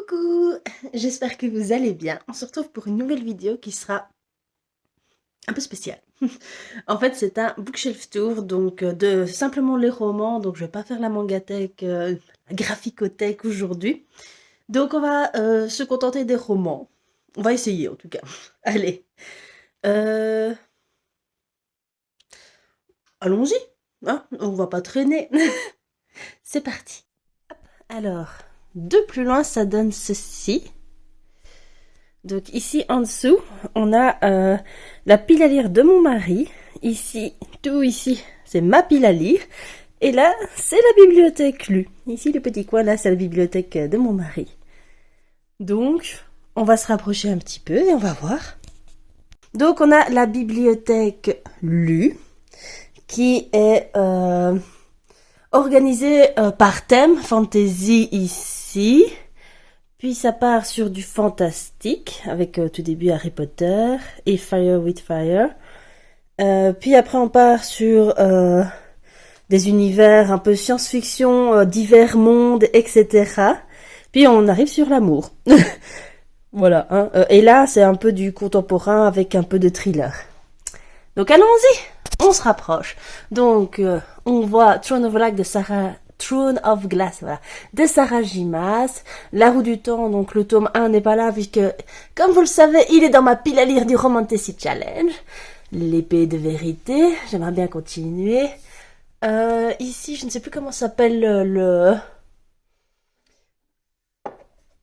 Coucou, j'espère que vous allez bien. On se retrouve pour une nouvelle vidéo qui sera un peu spéciale. En fait, c'est un bookshelf tour, donc de simplement les romans, donc je vais pas faire la mangathèque, la graphicothèque aujourd'hui. Donc on va se contenter des romans. On va essayer en tout cas. Allez, euh, allons-y, hein, on va pas traîner. C'est parti. Hop, alors, de plus loin, ça donne ceci. Donc ici en dessous, on a la pile à lire de mon mari. Ici, tout ici, c'est ma pile à lire. Et là, c'est la bibliothèque lue. Ici, le petit coin, là, c'est la bibliothèque de mon mari. Donc, on va se rapprocher un petit peu et on va voir. Donc, on a la bibliothèque lue qui est organisée par thème, fantasy ici. Puis ça part sur du fantastique, avec tout début Harry Potter et Fire with Fire. Puis après on part sur des univers un peu science-fiction, divers mondes, etc. Puis on arrive sur l'amour. Voilà. Hein. Et là c'est un peu du contemporain avec un peu de thriller. Donc allons-y, on se rapproche. Donc on voit Throne of Black de Throne of Glass, voilà, de Sarah J. Maas. La roue du temps, donc le tome 1 n'est pas là, puisque, comme vous le savez, il est dans ma pile à lire du Romantasy Challenge. L'épée de vérité, j'aimerais bien continuer. Ici, je ne sais plus comment s'appelle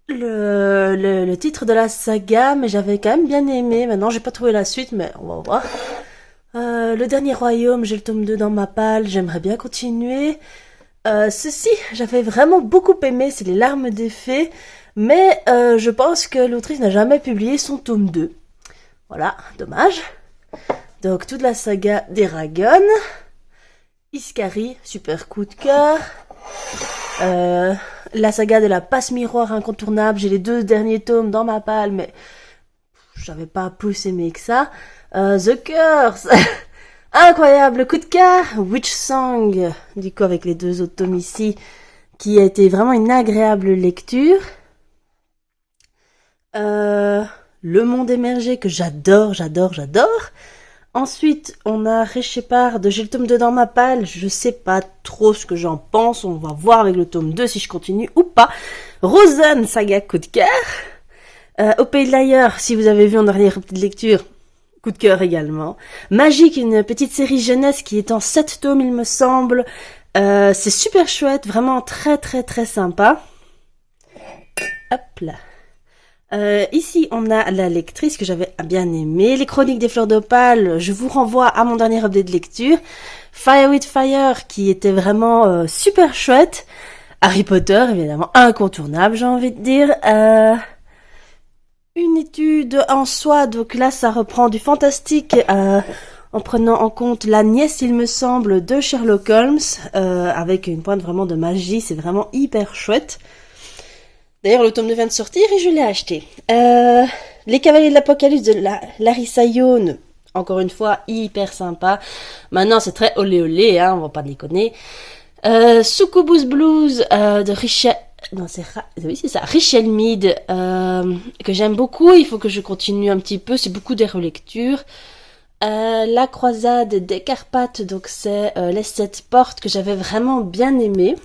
le titre de la saga, mais j'avais quand même bien aimé. Maintenant, j'ai pas trouvé la suite, mais on va voir. Le dernier royaume, j'ai le tome 2 dans ma palle, j'aimerais bien continuer. Ceci, j'avais vraiment beaucoup aimé, c'est Les Larmes des Fées, mais je pense que l'autrice n'a jamais publié son tome 2. Voilà, dommage. Donc, toute la saga d'Eragon. Iscari, super coup de cœur. La saga de la passe-miroir incontournable, j'ai les 2 derniers tomes dans ma palle, mais j'avais pas plus aimé que ça. The Curse incroyable coup de cœur, Witch Song, du coup avec les 2 autres tomes ici, qui a été vraiment une agréable lecture. Le Monde émergé que j'adore. Ensuite, on a Réchépard de j'ai le tome 2 dans ma palle, je sais pas trop ce que j'en pense, on va voir avec le tome 2 si je continue ou pas. Rosen, saga coup de cœur. Au pays de l'ailleurs, si vous avez vu en dernière petite lecture, coup de cœur également. Magique, une petite série jeunesse qui est en 7 tomes, il me semble. C'est super chouette, vraiment très sympa. Hop là. Ici, on a la lectrice que j'avais bien aimée. Les Chroniques des Fleurs d'Opale, je vous renvoie à mon dernier update de lecture. Fire with Fire, qui était vraiment super chouette. Harry Potter, évidemment, incontournable, j'ai envie de dire. Une étude en soi, donc là ça reprend du fantastique en prenant en compte la nièce, il me semble, de Sherlock Holmes, avec une pointe vraiment de magie, c'est vraiment hyper chouette. D'ailleurs le tome 2 vient de sortir et je l'ai acheté. Les Cavaliers de l'Apocalypse de Larissa Yohn, encore une fois hyper sympa. Maintenant c'est très olé olé, hein, on va pas déconner. Succubus Blues de Richard... Non, oui, c'est ça, Richel Mead, que j'aime beaucoup, il faut que je continue un petit peu, c'est beaucoup des relectures. La Croisade des Carpates, donc c'est les 7 portes que j'avais vraiment bien aimé.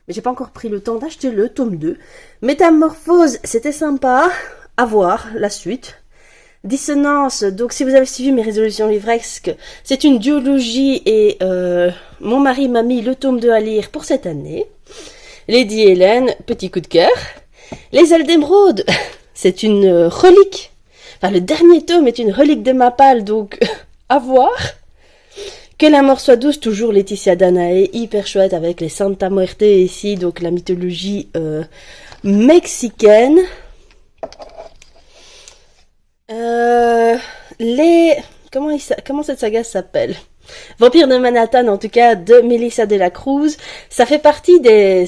Mais j'ai pas encore pris le temps d'acheter le tome 2. Métamorphose, c'était sympa, à voir, la suite. Dissonance, donc si vous avez suivi mes résolutions livresques, c'est une duologie et mon mari m'a mis le tome 2 à lire pour cette année. Lady Hélène, petit coup de cœur. Les ailes d'émeraude, c'est une relique. Enfin, le dernier tome est une relique de ma palle, donc à voir. Que la mort soit douce, toujours Laetitia Danae, hyper chouette avec les Santa Muerte ici, donc la mythologie mexicaine. Comment cette saga s'appelle? Vampire de Manhattan, en tout cas, de Melissa de la Cruz. Ça fait partie de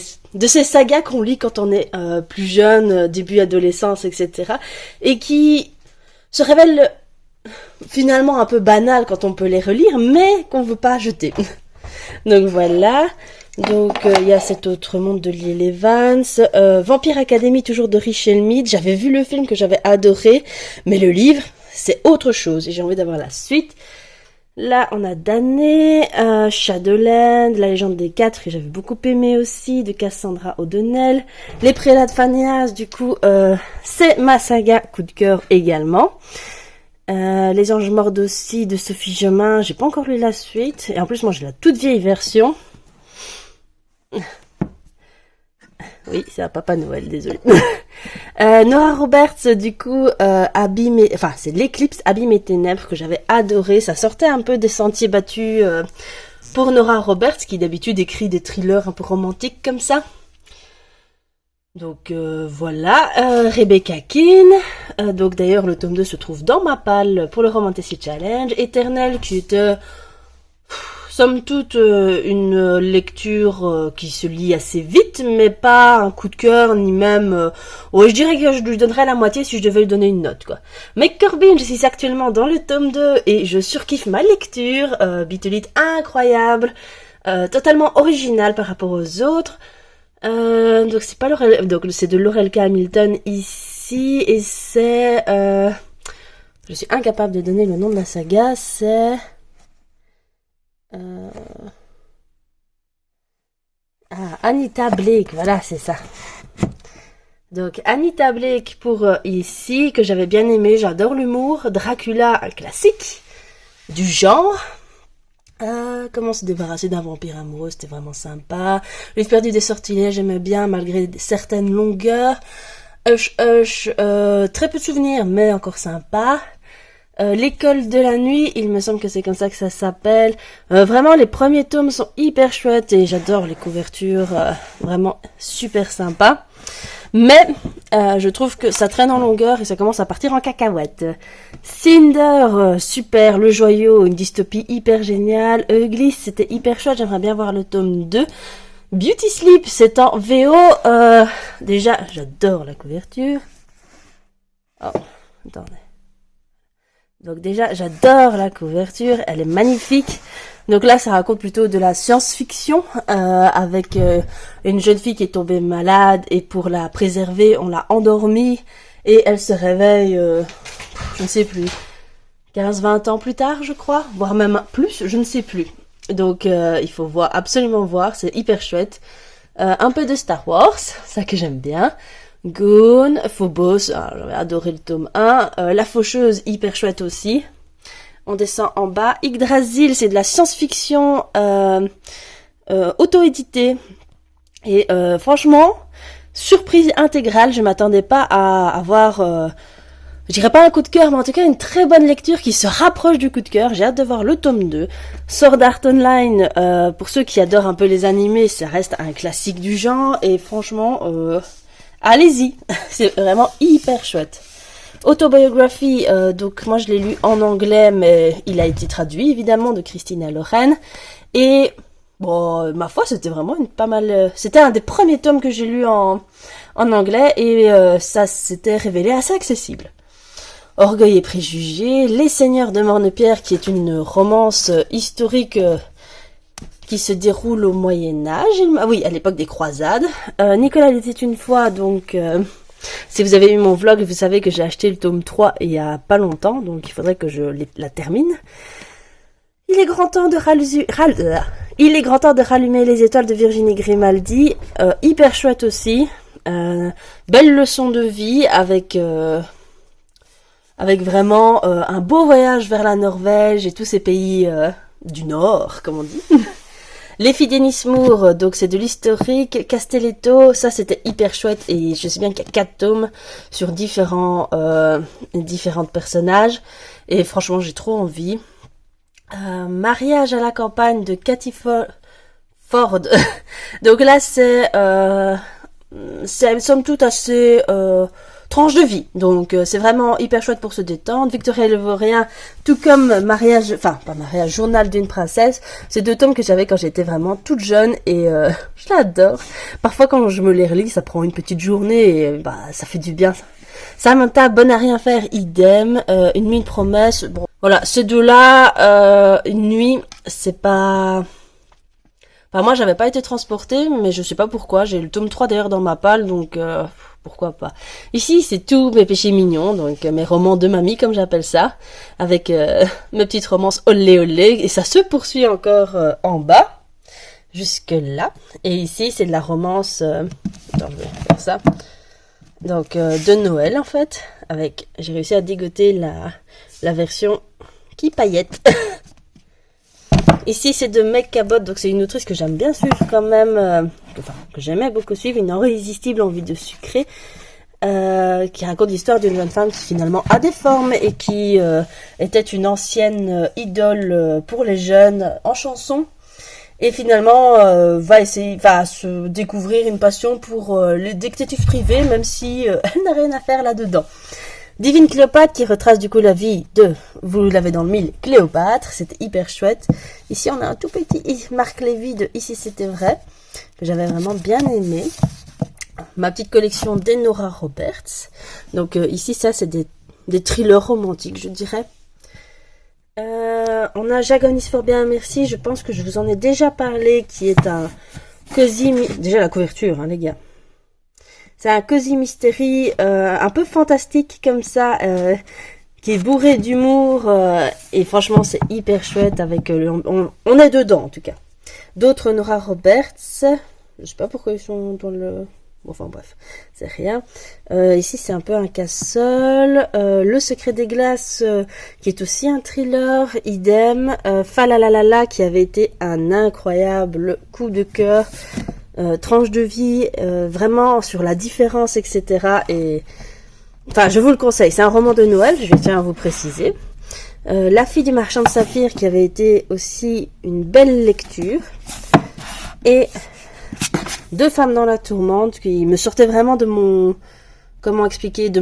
ces sagas qu'on lit quand on est plus jeune, début adolescence, etc. Et qui se révèlent finalement un peu banales quand on peut les relire, mais qu'on veut pas jeter. Donc voilà. Donc il y a cet autre monde de Liel Evans, Vampire Academy toujours de Richelle Mead. J'avais vu le film que j'avais adoré, mais le livre c'est autre chose et j'ai envie d'avoir la suite. Là on a Damné, Shadowland, La Légende des Quatre que j'avais beaucoup aimé aussi, de Cassandra O'Donnell. Les Prélats de Phineas, du coup c'est ma saga coup de cœur également. Les Anges morts aussi de Sophie Jomain, j'ai pas encore lu la suite et en plus moi j'ai la toute vieille version. Oui, c'est un Papa Noël, désolé. Nora Roberts, du coup, c'est l'Éclipse, Abîme et Ténèbres que j'avais adoré. Ça sortait un peu des sentiers battus pour Nora Roberts, qui d'habitude écrit des thrillers un peu romantiques comme ça. Donc voilà, Rebecca Keane. Donc d'ailleurs, le tome 2 se trouve dans ma palle pour le Romantasy Challenge. Éternel, qui était somme toute une lecture qui se lit assez vite, mais pas un coup de cœur, ni même... je dirais que je lui donnerais la moitié si je devais lui donner une note, quoi. Mais Corbin, je suis actuellement dans le tome 2 et je surkiffe ma lecture. Bitolite incroyable, totalement original par rapport aux autres. Donc c'est pas Laurel... Donc c'est de Laurel K. Hamilton ici, et c'est... Je suis incapable de donner le nom de la saga, c'est... Anita Blake, voilà, c'est ça. Donc Anita Blake pour ici, que j'avais bien aimé, j'adore l'humour. Dracula, un classique du genre. Comment se débarrasser d'un vampire amoureux, c'était vraiment sympa. Le perdu des sortilèges, j'aimais bien malgré certaines longueurs. Hush Hush, très peu de souvenirs, mais encore sympa. L'école de la nuit, il me semble que c'est comme ça que ça s'appelle. Vraiment, les premiers tomes sont hyper chouettes et j'adore les couvertures, vraiment super sympa. Mais je trouve que ça traîne en longueur et ça commence à partir en cacahuète. Cinder, super, le joyau, une dystopie hyper géniale. Gliss, c'était hyper chouette, j'aimerais bien voir le tome 2. Beauty Sleep, c'est en VO. Déjà, j'adore la couverture. Oh, attendez. Donc déjà, j'adore la couverture, elle est magnifique. Donc là, ça raconte plutôt de la science-fiction, avec une jeune fille qui est tombée malade, et pour la préserver, on l'a endormie, et elle se réveille, je ne sais plus, 15-20 ans plus tard, je crois, voire même plus, je ne sais plus. Donc il faut absolument voir, c'est hyper chouette. Un peu de Star Wars, ça que j'aime bien. Goon, Phobos, j'avais adoré le tome 1. La Faucheuse, hyper chouette aussi. On descend en bas. Yggdrasil, c'est de la science-fiction auto-éditée. Et franchement, surprise intégrale. Je m'attendais pas à avoir, je dirais pas un coup de cœur, mais en tout cas une très bonne lecture qui se rapproche du coup de cœur. J'ai hâte de voir le tome 2. Sword Art Online, pour ceux qui adorent un peu les animés, ça reste un classique du genre. Et franchement... allez-y, c'est vraiment hyper chouette. Autobiographie, donc moi je l'ai lu en anglais, mais il a été traduit évidemment de Christina Loren. Et bon, ma foi, c'était vraiment une pas mal. C'était un des premiers tomes que j'ai lu en anglais et ça s'était révélé assez accessible. Orgueil et préjugés, Les Seigneurs de Morne-Pierre, qui est une romance historique. Qui se déroule au Moyen-Âge, oui, à l'époque des croisades. Nicolas était une fois, donc si vous avez eu mon vlog, vous savez que j'ai acheté le tome 3 il y a pas longtemps, donc il faudrait que je la termine. Il est grand temps de rallumer les étoiles de Virginie Grimaldi, hyper chouette aussi. Belle leçon de vie avec vraiment un beau voyage vers la Norvège et tous ces pays du Nord, comme on dit. Les filles d'Ennis Moore, donc c'est de l'historique. Castelletto, ça c'était hyper chouette et je sais bien qu'il y a 4 tomes sur différents personnages et franchement j'ai trop envie. Mariage à la campagne de Cathy Ford. Donc là c'est somme toute assez tranche de vie, donc c'est vraiment hyper chouette pour se détendre. Victoria Levorien, tout comme Journal d'une princesse, c'est 2 tomes que j'avais quand j'étais vraiment toute jeune et je l'adore. Parfois quand je me les relis, ça prend une petite journée et ça fait du bien. Samantha, bonne à rien faire, idem. Une nuit de promesse, bon voilà, ces 2-là, une nuit, c'est pas Enfin, moi, j'avais pas été transportée, mais je sais pas pourquoi. J'ai le tome 3 d'ailleurs dans ma palle, donc pourquoi pas. Ici, c'est tous mes péchés mignons, donc mes romans de mamie, comme j'appelle ça, avec mes petites romances olé olé, et ça se poursuit encore en bas, jusque là. Et ici, c'est de la romance... Attends, je vais faire ça. Donc, de Noël, en fait, avec... J'ai réussi à dégoter la version qui paillette. Ici, c'est de Meg Cabot, donc c'est une autrice que j'aime bien suivre quand même, enfin, que j'aimais beaucoup suivre, une irrésistible envie de sucrer, qui raconte l'histoire d'une jeune femme qui finalement a des formes et qui était une ancienne idole pour les jeunes en chanson, et finalement va se découvrir une passion pour les détectives privés, même si elle n'a rien à faire là-dedans. Divine Cléopâtre qui retrace du coup la vie de, vous l'avez dans le mille, Cléopâtre, c'était hyper chouette. Ici on a un tout petit Marc Lévy de Ici c'était vrai, que j'avais vraiment bien aimé. Ma petite collection d'Enora Roberts. Donc ici ça c'est des thrillers romantiques je dirais. On a J'agonise fort bien merci, je pense que je vous en ai déjà parlé, qui est un cosy... Déjà la couverture hein les gars. C'est un cosy mystery un peu fantastique comme ça, qui est bourré d'humour et franchement c'est hyper chouette avec on est dedans en tout cas. D'autres Nora Roberts, je sais pas pourquoi ils sont dans le... Enfin bref, c'est rien. Ici c'est un peu un casse-seul. Le secret des glaces qui est aussi un thriller, idem. Falalalala qui avait été un incroyable coup de cœur. Tranche de vie, vraiment sur la différence, etc. Et enfin, je vous le conseille. C'est un roman de Noël, je tiens à vous préciser. La fille du marchand de saphir, qui avait été aussi une belle lecture. Et Deux femmes dans la tourmente, qui me sortaient vraiment de mon... Comment expliquer? De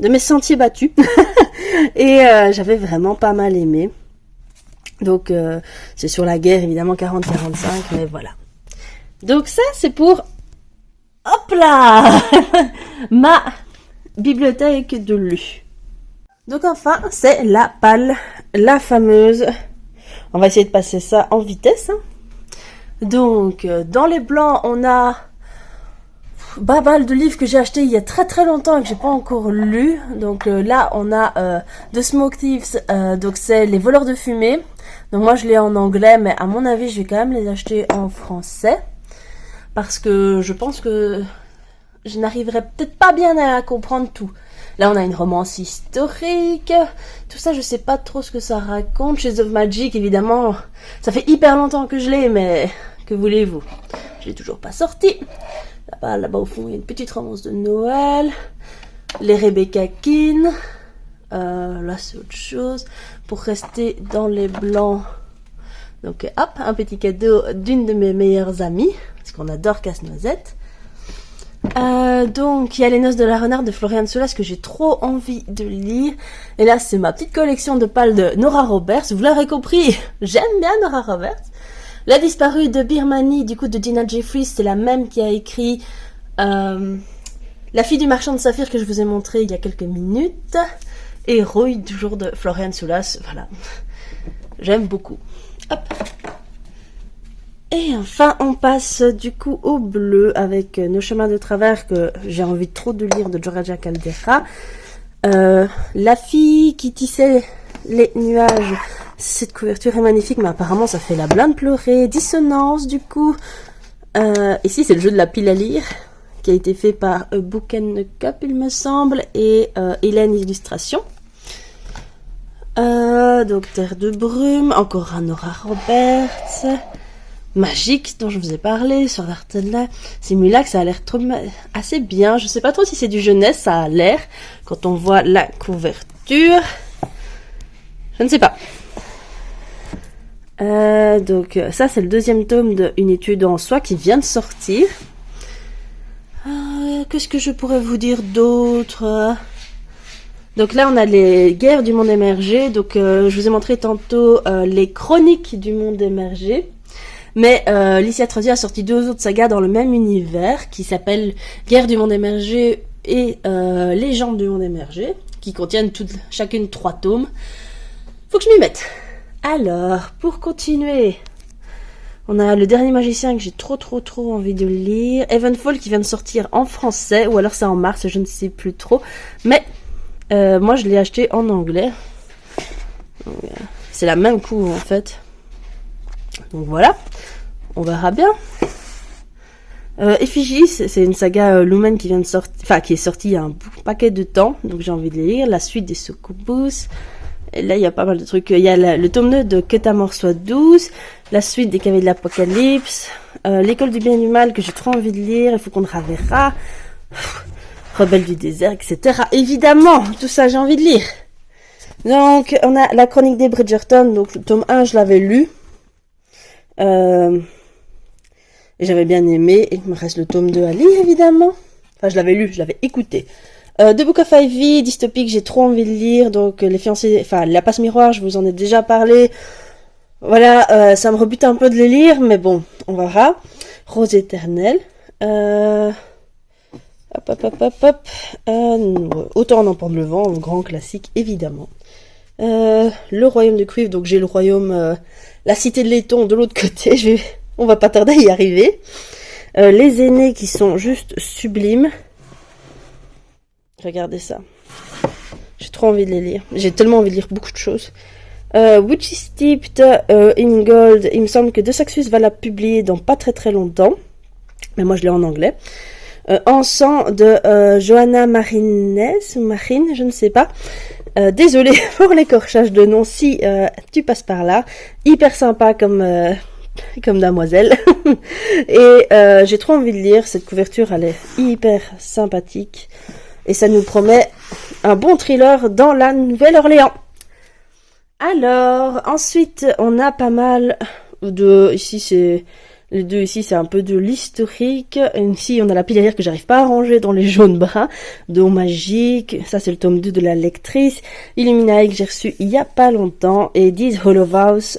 mes sentiers battus. Et j'avais vraiment pas mal aimé. Donc, c'est sur la guerre, évidemment, 40-45, mais voilà. Donc ça, c'est pour... Hop là ma bibliothèque de lu. Donc enfin, c'est la palle, la fameuse. On va essayer de passer ça en vitesse. Hein. Donc, dans les blancs, on a pas mal de livres que j'ai achetés il y a très longtemps et que j'ai pas encore lu. Donc là, on a The Smoke Thieves, donc c'est Les voleurs de fumée. Donc moi, je l'ai en anglais, mais à mon avis, je vais quand même les acheter en français. Parce que je pense que je n'arriverai peut-être pas bien à comprendre tout. Là, on a une romance historique. Tout ça, je sais pas trop ce que ça raconte. Shades of Magic, évidemment, ça fait hyper longtemps que je l'ai, mais que voulez-vous? Je l'ai toujours pas sorti. Là-bas, au fond, il y a une petite romance de Noël. Les Rebecca Keane. Là, c'est autre chose. Pour rester dans les blancs... Donc hop, un petit cadeau d'une de mes meilleures amies, parce qu'on adore Casse-Noisette. Donc il y a Les Noces de la Renarde de Florian Soulas que j'ai trop envie de lire. Et là c'est ma petite collection de pales de Nora Roberts, vous l'aurez compris, j'aime bien Nora Roberts. La disparue de Birmanie du coup de Dina Jeffries, c'est la même qui a écrit La fille du marchand de saphir que je vous ai montré il y a quelques minutes. Et Rouille toujours de Florian Soulas, voilà, j'aime beaucoup. Hop. Et enfin, on passe du coup au bleu avec Nos chemins de travers que j'ai envie trop de lire de Georgia Caldera. La fille qui tissait les nuages. Cette couverture est magnifique, mais apparemment ça fait la blinde pleurer. Dissonance du coup. Ici, c'est le jeu de la pile à lire qui a été fait par Book and Cup, il me semble, et Hélène Illustration. Donc Terre de brume, encore un Nora Roberts, Magique dont je vous ai parlé, sur l'Artella, Simulac, ça a l'air assez bien, je sais pas trop si c'est du jeunesse, ça a l'air, quand on voit la couverture, je ne sais pas. Donc ça c'est le deuxième tome de Une étude en soi qui vient de sortir. Qu'est-ce que je pourrais vous dire d'autre? Donc là, on a les guerres du monde émergé. Donc, je vous ai montré tantôt les chroniques du monde émergé. Mais Licia Trozzi a sorti 2 autres sagas dans le même univers qui s'appellent Guerre du monde émergé et Légendes du monde émergé, qui contiennent chacune 3 tomes. Faut que je m'y mette. Alors, pour continuer, On a Le Dernier Magicien que j'ai trop envie de lire. Evenfall qui vient de sortir en français, ou alors c'est en mars, je ne sais plus trop. Mais moi je l'ai acheté en anglais. C'est la même coup en fait. Donc voilà, on verra bien. Effigie, c'est une saga Lumen qui vient de sortir, enfin qui est sortie il y a un paquet de temps, donc j'ai envie de les lire. La suite des Succubus. Et là, il y a pas mal de trucs. Il y a le tome 2 de Que ta mort soit douce, la suite des Cavaliers de l'Apocalypse, L'école du bien et du mal que j'ai trop envie de lire, Il faut qu'on reverra, Rebelle du désert, etc. Évidemment, tout ça j'ai envie de lire. Donc, on a La Chronique des Bridgerton, donc le tome 1, je l'avais lu. Et j'avais bien aimé. Et il me reste le tome 2 à lire, évidemment. Enfin, je l'avais lu, je l'avais écouté. The Book of Ivy, dystopique, j'ai trop envie de lire. Donc, les fiancés, enfin, La Passe Miroir, je vous en ai déjà parlé. Voilà, ça me rebute un peu de les lire, mais bon, on verra. Rose éternelle. Autant en emporte le vent, un grand classique, évidemment. Le Royaume de Cuivre, donc j'ai le royaume, la cité de laiton de l'autre côté, on va pas tarder à y arriver. Les aînés qui sont juste sublimes. Regardez ça. J'ai trop envie de les lire. J'ai tellement envie de lire beaucoup de choses. Witch is Steeped in Gold. Il me semble que De Saxus va la publier dans pas très longtemps. Mais moi je l'ai en anglais. En sang de Johanna Marines, ou Marine, je ne sais pas. Désolée pour l'écorchage de nom si tu passes par là. Hyper sympa comme demoiselle. Et j'ai trop envie de lire. Cette couverture, elle est hyper sympathique. Et ça nous promet un bon thriller dans la Nouvelle-Orléans. Alors, ensuite, on a pas mal de... Ici, c'est... Les deux ici, c'est un peu de l'historique. Ici, on a La Pile à lire que j'arrive pas à ranger dans les jaunes bruns. Don Magique. Ça, c'est le tome 2 de La Lectrice. Illuminae que j'ai reçu il y a pas longtemps. Et 10 Hollow House,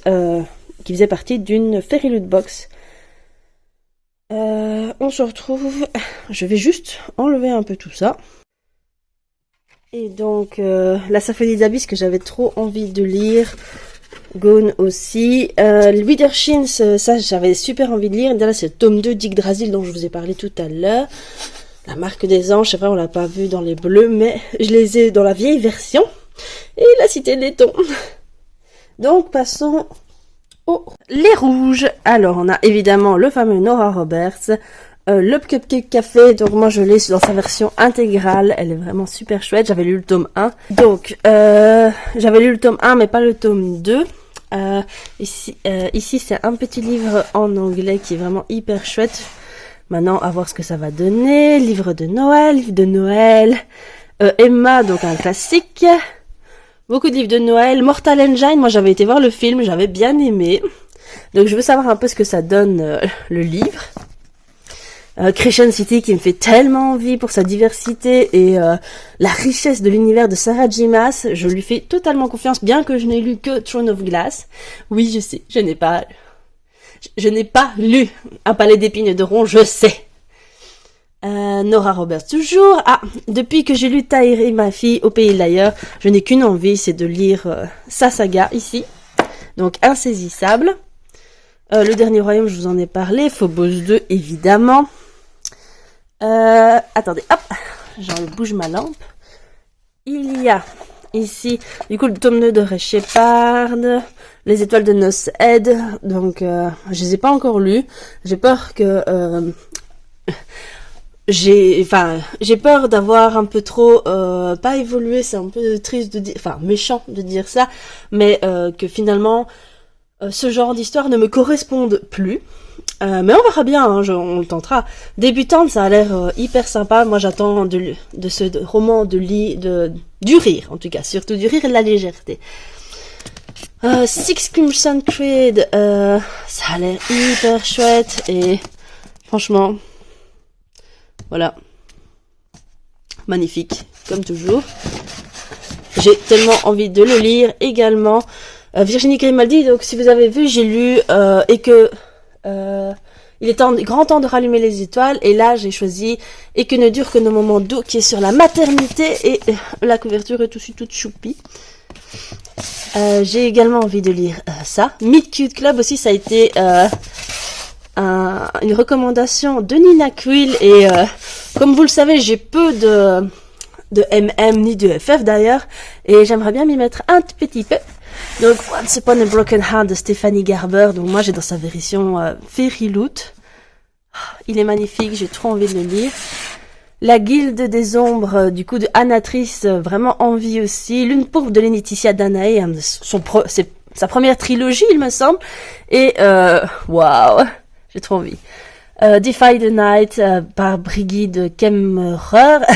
qui faisait partie d'une Fairy Loot Box. On se retrouve... Je vais juste enlever un peu tout ça. Et donc, La Symphonie d'Abyss que j'avais trop envie de lire. Gone aussi. Widershins, ça j'avais super envie de lire. Et là, c'est le tome 2 d'Yggdrasil dont je vous ai parlé tout à l'heure. La Marque des Anges, c'est vrai, on l'a pas vu dans les bleus, mais je les ai dans la vieille version. Et La Cité des Tons. Donc, passons les rouges. Alors, on a évidemment le fameux Nora Roberts. Le Cupcake Café, donc moi je l'ai dans sa version intégrale, elle est vraiment super chouette, j'avais lu le tome 1. Donc, j'avais lu le tome 1 mais pas le tome 2. Ici c'est un petit livre en anglais qui est vraiment hyper chouette. Maintenant, à voir ce que ça va donner. Livre de Noël. Emma, donc un classique. Beaucoup de livres de Noël. Mortal Engine, moi j'avais été voir le film, j'avais bien aimé. Donc je veux savoir un peu ce que ça donne le livre. Crescent City qui me fait tellement envie pour sa diversité et la richesse de l'univers de Sarah J. Maas. Je lui fais totalement confiance, bien que je n'ai lu que Throne of Glass. Oui, je sais, je n'ai pas lu Un palais d'épines de Ron, je sais. Nora Roberts toujours. Ah, depuis que j'ai lu Taïri, ma fille, au pays de l'ailleurs, je n'ai qu'une envie, c'est de lire sa saga ici. Donc Insaisissable. Le Dernier Royaume, je vous en ai parlé. Phobos 2, évidemment. Attendez, hop, j'en bouge ma lampe. Il y a ici, du coup, le tome 2 de Ray Shepard, Les Étoiles de Noce Ed. Donc, je les ai pas encore lus. J'ai peur que... j'ai peur d'avoir un peu trop... pas évolué, c'est un peu triste de dire... Enfin, méchant de dire ça. Mais que finalement... ce genre d'histoire ne me corresponde plus. Mais on verra bien, hein, on le tentera. Débutante, ça a l'air hyper sympa. Moi, j'attends de ce roman du rire, en tout cas. Surtout du rire et de la légèreté. Six Crimson Creed, ça a l'air hyper chouette. Et franchement, voilà. Magnifique, comme toujours. J'ai tellement envie de le lire également. Virginie Grimaldi, donc si vous avez vu, j'ai lu et que il est grand temps de rallumer les étoiles, et là j'ai choisi Et que ne durent que nos moments doux, qui est sur la maternité, et la couverture est aussi toute choupie. J'ai également envie de lire ça. Meet Cute Club aussi, ça a été une recommandation de Nina Quill et comme vous le savez, j'ai peu de MM ni de FF d'ailleurs et j'aimerais bien m'y mettre un petit peu. Donc Once Upon a Broken Heart de Stephanie Garber, donc moi j'ai dans sa version Fairy Loot. Il est magnifique, j'ai trop envie de le lire. La Guilde des Ombres, du coup de Anatrice, vraiment envie aussi. Lune pourpre de Laetitia Danae, c'est sa première trilogie il me semble. Et waouh, j'ai trop envie. Defy the Night par Brigitte Kemmerer.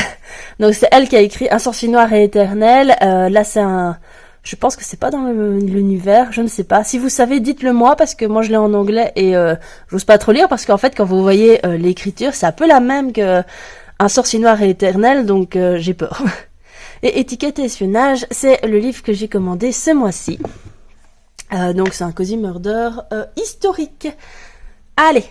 Donc c'est elle qui a écrit Un sorcier noir et éternel. Là c'est je pense que c'est pas dans l'univers, je ne sais pas. Si vous savez, dites-le moi parce que moi je l'ai en anglais et j'ose pas trop lire parce qu'en fait quand vous voyez l'écriture, c'est un peu la même que Un sorcier noir et éternel, donc j'ai peur. Et Étiquette et espionnage, c'est le livre que j'ai commandé ce mois-ci. Donc c'est un cozy murder historique. Allez.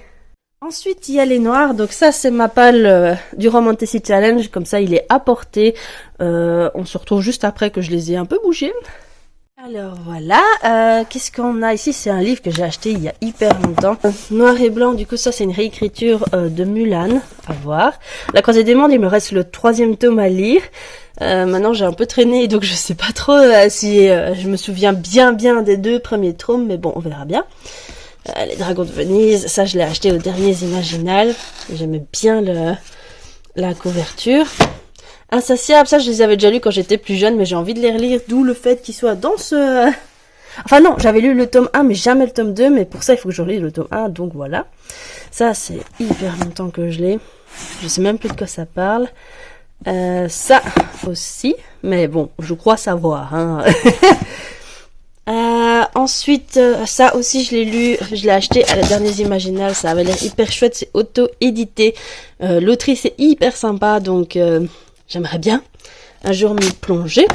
Ensuite, il y a les noirs. Donc ça, c'est ma palle du Romantasy Challenge. Comme ça, il est à portée. On se retrouve juste après que je les ai un peu bougés. Alors voilà. Qu'est-ce qu'on a ici? C'est un livre que j'ai acheté il y a hyper longtemps. Noir et blanc. Du coup, ça, c'est une réécriture de Mulan. À voir. La Croisée des mondes, il me reste le 3e tome à lire. Maintenant, j'ai un peu traîné, donc je sais pas trop si je me souviens bien des 2 premiers tomes. Mais bon, on verra bien. Les Dragons de Venise, ça je l'ai acheté aux derniers Imaginales. J'aimais bien la couverture. Insatiable, ça je les avais déjà lus quand j'étais plus jeune, mais j'ai envie de les relire, d'où le fait qu'ils soient dans ce... Enfin non, j'avais lu le tome 1, mais jamais le tome 2, mais pour ça il faut que je relise le tome 1, donc voilà. Ça c'est hyper longtemps que je l'ai. Je sais même plus de quoi ça parle. Ça aussi, mais bon, je crois savoir, hein. Ensuite, ça aussi je l'ai lu, je l'ai acheté à la dernière Imaginale, ça avait l'air hyper chouette, c'est auto-édité. L'autrice est hyper sympa, donc j'aimerais bien un jour m'y plonger.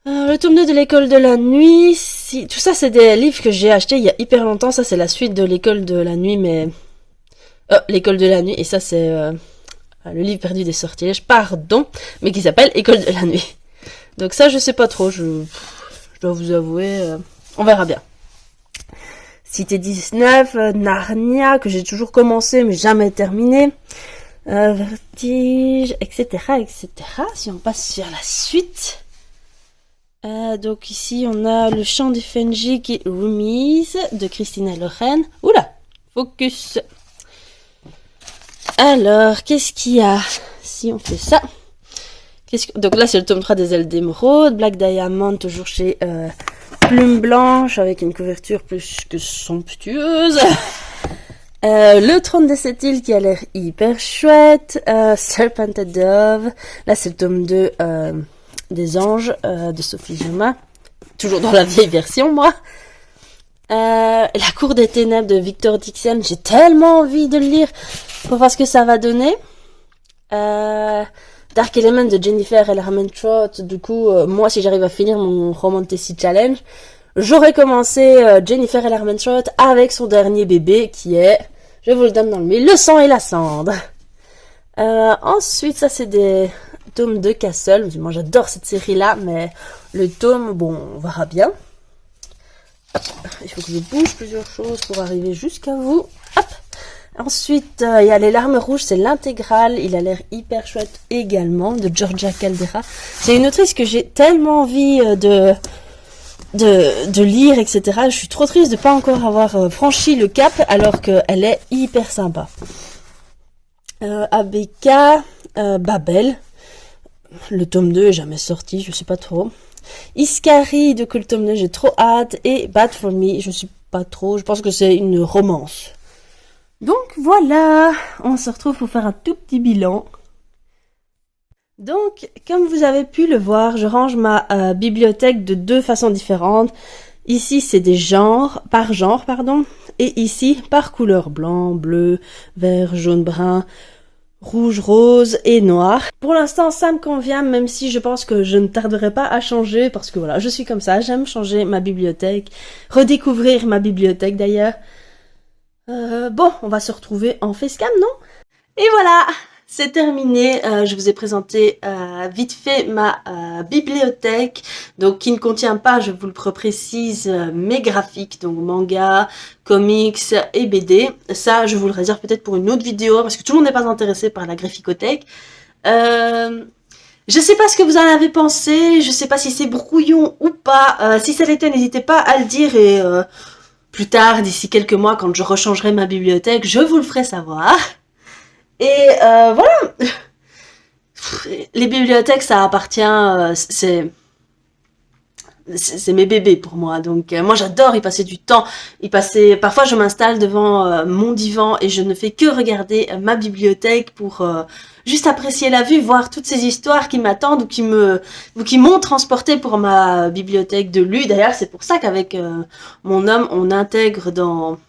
Le tome 2 de l'école de la nuit, tout ça c'est des livres que j'ai achetés il y a hyper longtemps, ça c'est la suite de l'école de la nuit, mais... l'école de la nuit, et ça c'est le livre perdu des sortilèges, pardon, mais qui s'appelle École de la nuit. Donc ça je sais pas trop, je dois vous avouer, on verra bien. Cité 19, Narnia, que j'ai toujours commencé mais jamais terminé. Vertige, etc., etc. Si on passe sur la suite. Donc ici on a Le chant du Fenji qui est Remise de Christina Loren. Oula, focus. Alors, qu'est-ce qu'il y a si on fait ça? Donc là c'est le tome 3 des ailes d'émeraude, Black Diamond toujours chez Plume Blanche avec une couverture plus que somptueuse. Le trône de cette île qui a l'air hyper chouette, Serpented Dove, là c'est le tome 2 des anges de Sophie Joma, toujours dans la vieille version moi. La cour des ténèbres de Victor Dixon, j'ai tellement envie de le lire pour voir ce que ça va donner. Dark Element de Jennifer L. Armentrout, du coup, moi, si j'arrive à finir mon Romantasy Challenge, j'aurais commencé Jennifer L. Armentrout avec son dernier bébé, qui est, je vous le donne dans le mille, Le sang et la cendre. Ensuite, ça, c'est des tomes de Castle. Moi, j'adore cette série-là, mais le tome, bon, on verra bien. Hop. Il faut que je bouge plusieurs choses pour arriver jusqu'à vous. Hop. Ensuite, il y a Les Larmes Rouges, c'est l'intégrale. Il a l'air hyper chouette également, de Georgia Caldera. C'est une autrice que j'ai tellement envie de lire, etc. Je suis trop triste de pas encore avoir franchi le cap, alors qu'elle est hyper sympa. ABK, Babel. Le tome 2 est jamais sorti, je sais pas trop. Iscari, de que le tome 2, j'ai trop hâte. Et Bad for Me, je sais pas trop, je pense que c'est une romance. Donc voilà, on se retrouve pour faire un tout petit bilan. Donc, comme vous avez pu le voir, je range ma bibliothèque de 2 façons différentes. Ici, c'est des genres, par genre, pardon. Et ici, par couleur blanc, bleu, vert, jaune, brun, rouge, rose et noir. Pour l'instant, ça me convient, même si je pense que je ne tarderai pas à changer, parce que voilà, je suis comme ça, j'aime changer ma bibliothèque, redécouvrir ma bibliothèque d'ailleurs. Bon, on va se retrouver en facecam, non? Et voilà, c'est terminé. Je vous ai présenté vite fait ma bibliothèque, donc qui ne contient pas, je vous le précise, mes graphiques, donc manga, comics et BD. Ça, je vous le réserve peut-être pour une autre vidéo, parce que tout le monde n'est pas intéressé par la graphicothèque. Je sais pas ce que vous en avez pensé, je sais pas si c'est brouillon ou pas. Si ça l'était, n'hésitez pas à le dire et plus tard, d'ici quelques mois, quand je rechangerai ma bibliothèque, je vous le ferai savoir. Et voilà. Les bibliothèques, ça appartient, c'est mes bébés pour moi. Donc moi j'adore y passer du temps. Parfois je m'installe devant mon divan et je ne fais que regarder ma bibliothèque pour juste apprécier la vue, voir toutes ces histoires qui m'attendent ou qui m'ont transporté pour ma bibliothèque de lu. D'ailleurs c'est pour ça qu'avec mon homme on intègre dans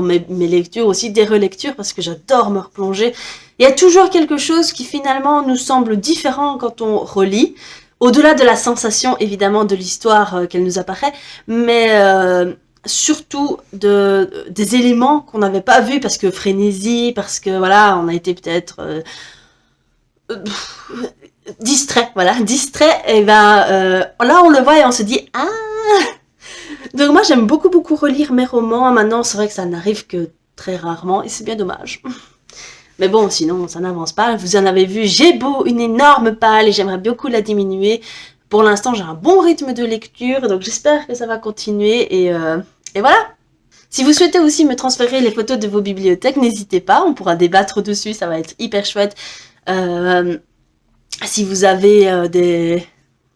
mes lectures aussi des relectures parce que j'adore me replonger. Il y a toujours quelque chose qui finalement nous semble différent quand on relit. Au-delà de la sensation, évidemment, de l'histoire qu'elle nous apparaît, mais surtout des éléments qu'on n'avait pas vus parce que frénésie, parce que voilà, on a été peut-être distrait, voilà, distrait. Et ben là, on le voit et on se dit ah. Donc moi, j'aime beaucoup relire mes romans. Maintenant, c'est vrai que ça n'arrive que très rarement et c'est bien dommage. Mais bon, sinon, ça n'avance pas. Vous en avez vu, j'ai une énorme palle et j'aimerais beaucoup la diminuer. Pour l'instant, j'ai un bon rythme de lecture, donc j'espère que ça va continuer. Et voilà. Si vous souhaitez aussi me transférer les photos de vos bibliothèques, n'hésitez pas, on pourra débattre dessus, ça va être hyper chouette. Si vous avez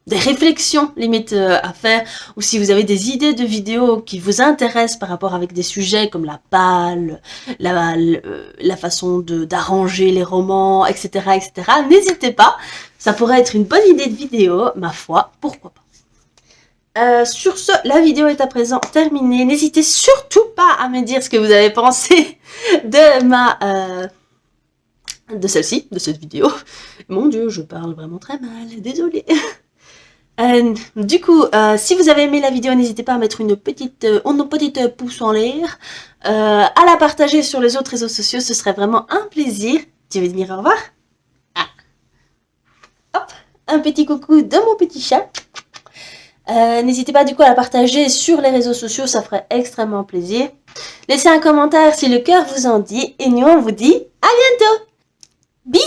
des réflexions limite à faire, ou si vous avez des idées de vidéos qui vous intéressent par rapport avec des sujets comme la palle, la façon d'arranger les romans, etc., etc., n'hésitez pas, ça pourrait être une bonne idée de vidéo, ma foi, pourquoi pas. Sur ce, la vidéo est à présent terminée. N'hésitez surtout pas à me dire ce que vous avez pensé de celle-ci, de cette vidéo. Mon Dieu, je parle vraiment très mal, désolée. Du coup, si vous avez aimé la vidéo, n'hésitez pas à mettre une petite pouce en l'air, à la partager sur les autres réseaux sociaux, ce serait vraiment un plaisir. Tu veux dire au revoir? Ah. Hop, un petit coucou de mon petit chat. N'hésitez pas du coup à la partager sur les réseaux sociaux, ça ferait extrêmement plaisir. Laissez un commentaire si le cœur vous en dit, et nous on vous dit à bientôt. Bisous.